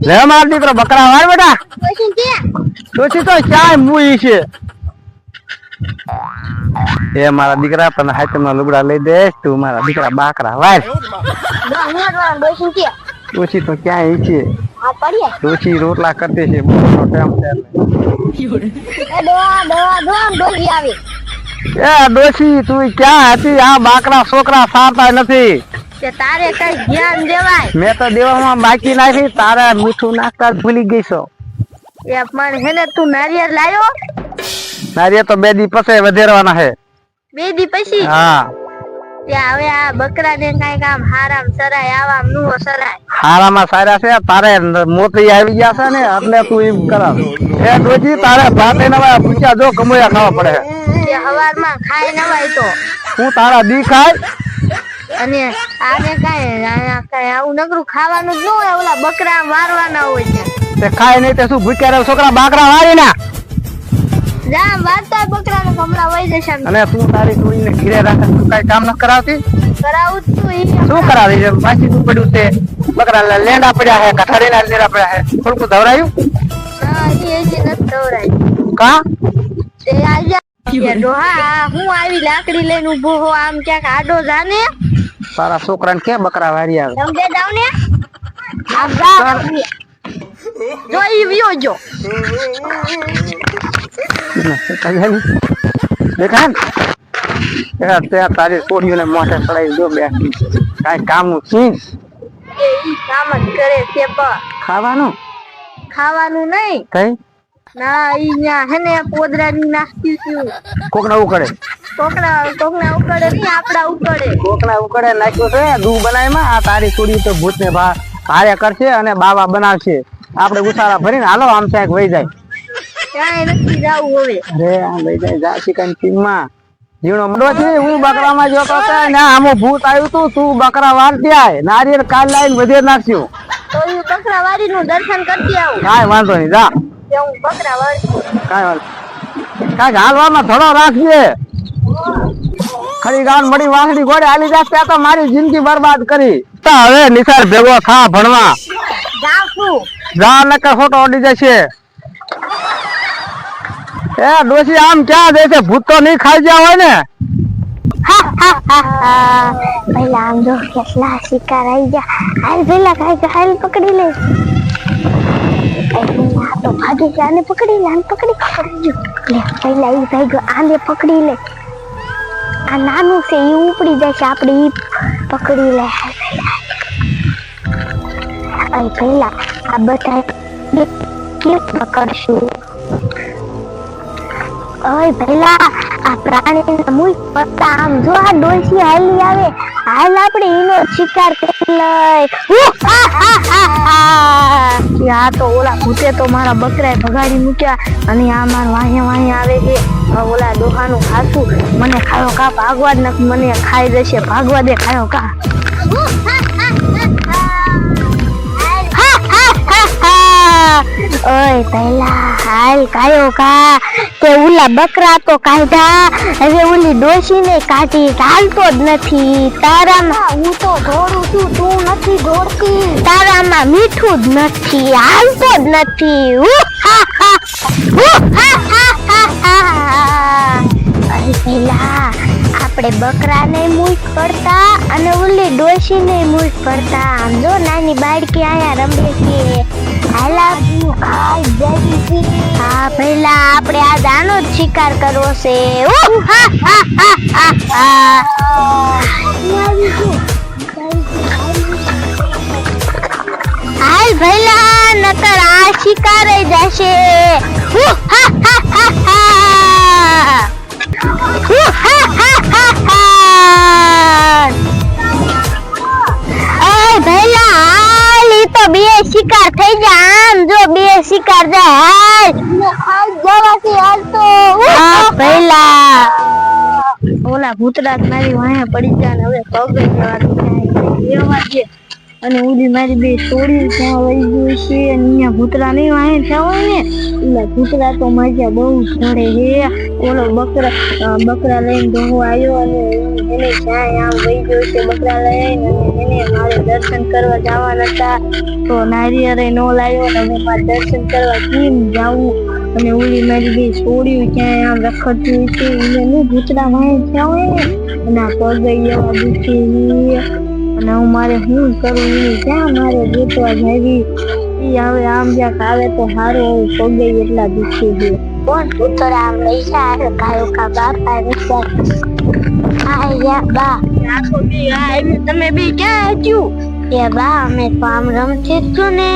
લે માર દીકરો બકરા વાર બેટા ડોશી તો ક્યાંય મુઈ છે એ મારા દીકરા તને હાથમાં લુગડા લઈ દે તું મારા દીકરા બાકરા વાર ડોશી તો ક્યાંય છે ડોશી રોટલા કરતી છે બપોરનો ટાઈમ છે એ ડોશી તું ક્યાં હતી આ બાકરા છોકરા સારતા નથી તારે કઈ ધ્યાન દેવાય મેં તો દેવામાં બાકી નાખી તારે મીઠું નાખતા ભૂલી ગઈ છો એ પણ હેને તું નારિયેળ લાયો નારિયેળ તો 2 દી પછી વધેરવાના છે 2 દી પછી હા ત્યાં હવે આ બકરા ને કઈ કામ હારામ સરાય આવામ નું સરાય હારામાં સારા છે તારે મોતી આવી ગયા છે ને એટલે તું એમ કરાવ એ ડોજી તારે ભાતે નવા પૂછ્યા જો કમોયા ખાવા પડે એ હવારમાં ખાઈ નવાય તો હું તારા દી ખાય અને આને કઈ આવું નકરું ખાવાનું જ ન હોય ઓલા બકરા મારવાના હોય છે તે ખાય નહીં તે શું ભૂખ્યા રહે છોકરા બાકરા વાળી ના જા વારતા બકરા ને હમણાં વહી જશે અને તું તારી છોડીને ઘીરે રાખે તું કઈ કામ ન કરાવતી કરાવું તું શું કરાવી છે પાછી તું પડ્યું તે બકરા લેંડા પડ્યા હે કઠારીના લેંડા પડ્યા હે થોડું ધવરાયું હા એ જ નથી ધવરાયું કા તે આજા ડોહા હું આવી લાકડી લઈને ઉભો હો આમ ક્યાંક આડો જાને તારા છોકરાને કે બકરા વારી આવે સમજે જાવ ને આપ જા જો ઈ વિયો જો દેખાય ને તે તારી છોડીઓને મોઢે ચડાવી જો બેઠી કાંઈ કામનું છીન એ ઈ કામ જ કરે છે પણ ખાવાનું નહીં કઈ ના ઈ ન્યા હે ને પોદરાની નાસ્તી છું કોકના ઉકળે કોકના ઉકળે નહીં આપડા ઉકળે કોકના ઉકળે નાખ્યું છે દૂધ બનાવીમાં આ તારી છોડી તો ભૂત ને ભારે કરશે અને બાબા બનાવશે આપણે ઉસારા ભરીને હાલો આમ ક્યાંક વહી જાય ક્યાંય નથી જાવું હવે અરે આમ વહી જાય જા શીખાય ટીમમાં જીવનો મોટો છે હું બકરામાં જોતો હતો ને આમો ભૂત આવ્યું તું બકરા વારતી આય નારિયેળ કાલ લાવીને વધેર નાખ્યું તો હું બકરા વાડી નું દર્શન કરતી આવું કાંઈ વાંધો નહીં જા હું બકરા વાડી કાંઈ વાંધો કાંઈક હાલવામાં થોડો રાખજે ખરી ગાન મળી વાંસળી ગોળે હાલી જાય ત્યાં તો મારી જિંદગી બરબાદ કરી હવે નિસાર ભેગો થા ભણવા જાવ છું જા નકર ખોટો ઓડી જશે એ ડોશી આમ ક્યાં જાય છે ભૂત તો નહીં ખાઈ ગયા હોય ને પહેલા આમ જો કેટલા શિકાર આવી ગયા હાલ પેલા કઈ હાલ પકડી લે તો ભાગી ગયા આને પકડી લે પકડી લે પહેલા ઈ ભાઈ ગયો આને પકડી લે આ નાનું છે ઈ ઉપડી જશે આપણે ઈ પકડી લે અરે પહેલા આ બધા કેમ પકડશું ઓય પહેલા આ પ્રાણીને મુઈ પત્તા આમ જો આ ડોશી હાલી આવે હાલ આપણે એનો શિકાર કરી લઈ આ તો ઓલા ભૂતે તો મારા બકરાએ ભગાડી મૂક્યા અને આ માર વાહે આવે છે ઓલા ડોહાનું ખાસું મને ખાયો કા ભાગવા જ નથી મને ખાઈ જશે ભાગવા દે ખાયો કા ઓય પહેલા હાલ કાયો કા તે ઓલા બકરા તો કાઢ્યા હવે ઓલી ડોશીને કાઢી ચાલતો જ નથી તારામાં હું તો દોડું છું તું નથી દોડતી તારામાં મીઠું જ નથી હાલતો જ નથી અરે પહેલા આપણે બકરાને મૂક પડતા અને ઓલી ડોશીને મૂક પડતા આમ જો નાની બાળકી આયા રમે છે હા પહેલા આપણે આ દાનો જ શિકાર કરવો છે હાલ પહેલા નકર આ શિકાર જશે બે શિકાર થઈ જાય આમ જો બે શિકાર જાય જવાથી હાલ તો પહેલા ઓલા ભૂતડા મારી વાહે પડી જાય હવે પગ એવા છે અને ઓલી મારી બે છોડી ત્યાં વહી ગઈ છે અને અહીંયા ભૂતરા નહીં વાહે થયા હોય ને એટલે ભૂતરા તો મજા બહુ ચડે હે ઓલો બકરા લઈને ડોહો આવ્યો અને એને જ્યાં આમ વહી ગયો છે બકરા લઈને અને એને મારે દર્શન કરવા જવાના હતા તો નારિયેળ નો લાવ્યો અને હવે મારે દર્શન કરવા કેમ જાવું અને ઓલી મારી બે છોડ્યું ક્યાંય આમ રખડતી હોય છે એને નહીં ભૂતરા વાહે થયા હોય ને અને આ પગ એવા દુખે અને હું મારે શું કરું એ ક્યાં મારે ગોતવા જાવી ઈ હવે આમ જ્યાં આવે તો સારું પગે એટલા દુખે છે કોણ ભૂતરા આમ લઈ જાય કાયો કા બાપા વિચાર બા આખો બી આવી તમે બી ક્યાં હજુ એ બા અમે તો આમ રમતી છું ને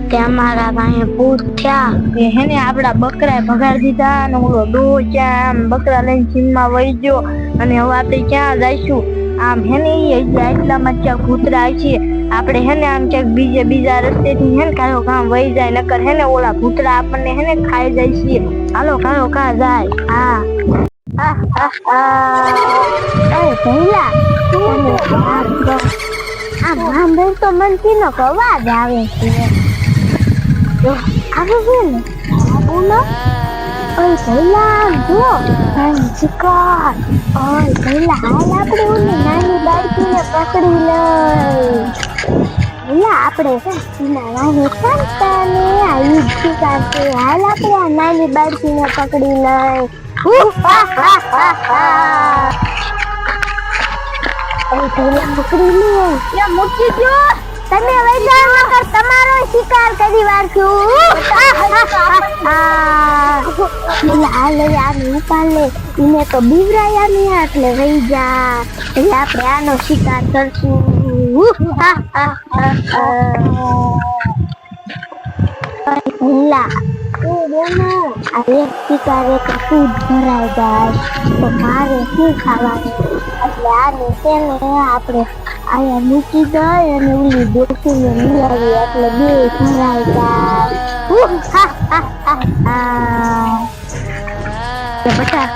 કે અમારા ભાઈ ભૂત થયા એ હેને આપડા બકરા ભગાડી દીધા અને ઓલો ડોહો ક્યાં આમ બકરા લઈને ચીનમાં વહી ગયો અને હવે આપણે ક્યાં જઈશું આમ હેને એટલામાં ક્યાંક ભૂતરા છે આપણે હેને આમ ક્યાંક બીજા રસ્તેથી હેને કાયો કામ વહી જાય નકર હેને ઓલા ભૂતરા આપણને હેને ખાઈ જાય છે હાલો કાયો કા જાય હા પહેલા આ ભાંભર તો મનથી નો અવાજ આવે છે જો આવે છે ને બોલો ઓય પહેલા જો શિકાર ઓય પહેલા હાલ આપણે ઓલી નાની બાળકીને પકડી લઈ પહેલા આપણે એના વાહે સંતાને આ યુદ્ધ શિકાર છે હાલ આપણે આ નાની બાળકીને પકડી લઈ પકડી લે મૂકી દો તમે વૈદાર નકર તમારો શિકાર કરી વારશું આને ઉપાડ લે એને તો બીવરાયા નહીં એટલે વહી જા એટલે આપણે આનો શિકાર કરશું આ એક શિકાર એક દૂધ ભરાઈ જાય તો મારે શું ખાવાનું એટલે આને તેને આપણે આયા મૂકી જાય અને ઓલી ડોસીને મિલાવી એટલે બે ભરાઈ જાય બટા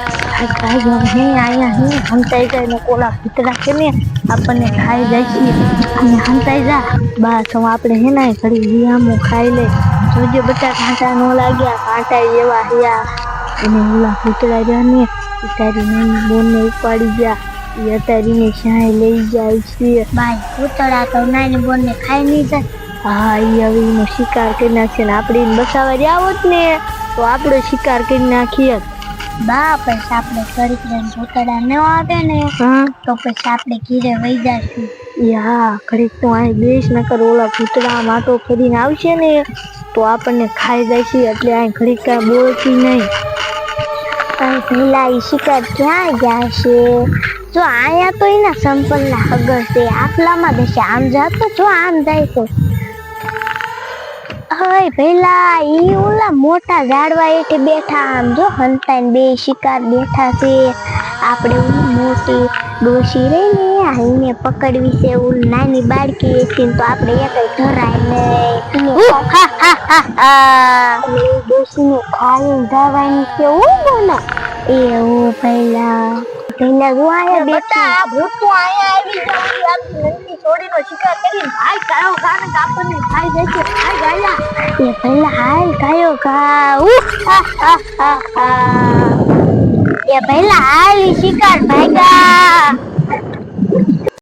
અહીંયા હંતાઈ જાય ને કોલા ભૂતરા છે ને આપણને ખાઈ જાય છે અને હંતાઈ જા બસ હવે આપણે હેના ઘડી વિયામો ખાઈ લે જોજે બટા કાંટા ન લાગ્યા કાંટા એવા હયા અને ઓલા ભૂતરા રહ્યા ને તારી નાની બોનને ઉપાડી ગયા એ અતારીને શાય લઈ જાય છે ભાઈ ભૂતરા તો નાની બોનને ખાઈ નહીં જાય હા એ હવે એનો શિકાર કરી નાખશે ને આપણે એને બસાવા રહ્યા હોત ને તો આપણો શિકાર કરી નાખીએ બા પછી આપણે ઘડીક ભૂતરા ન આવે ને તો પછી આપણે ઘીરે વહી જશું હા ઘડીક તો અહીં બેસ નકર ઓલા ભૂતરા માટો ફરીને આવશે ને તો આપણને ખાઈ જાય છે એટલે અહીં ઘડીક કાંઈ બોલતી નહીં કઈ પેલા એ શિકાર ક્યાં ગયા છે જો આયા તો એના સંપલના હગર છે આટલામાં બેસે આમ જાતો જો આમ જાય તો હવે પેલા ઈ ઓલા મોટા ઝાડવા હેઠે બેઠા આમ જો હંતાઈને બે શિકાર બેઠા છે આપણે ઓલી મોટી ડોશી રહી ને આઈને પકડવી છે ઓલી નાની બાળકી હતી તો આપણે એક ધરાય ને ડોશીને ખાઈ જવાની છે બોલા એવું પહેલા રૂઆયા બેઠા ભૂત તો આયા આવી જવાની આમ નંદી છોડીનો શિકાર કરીને ભાઈ કાયો ખાને કાપને ખાઈ જશે ભાઈ ગાયા એ પહેલા હાલ કાયો ખા એ પહેલા હાલ શિકાર ભાગ્યા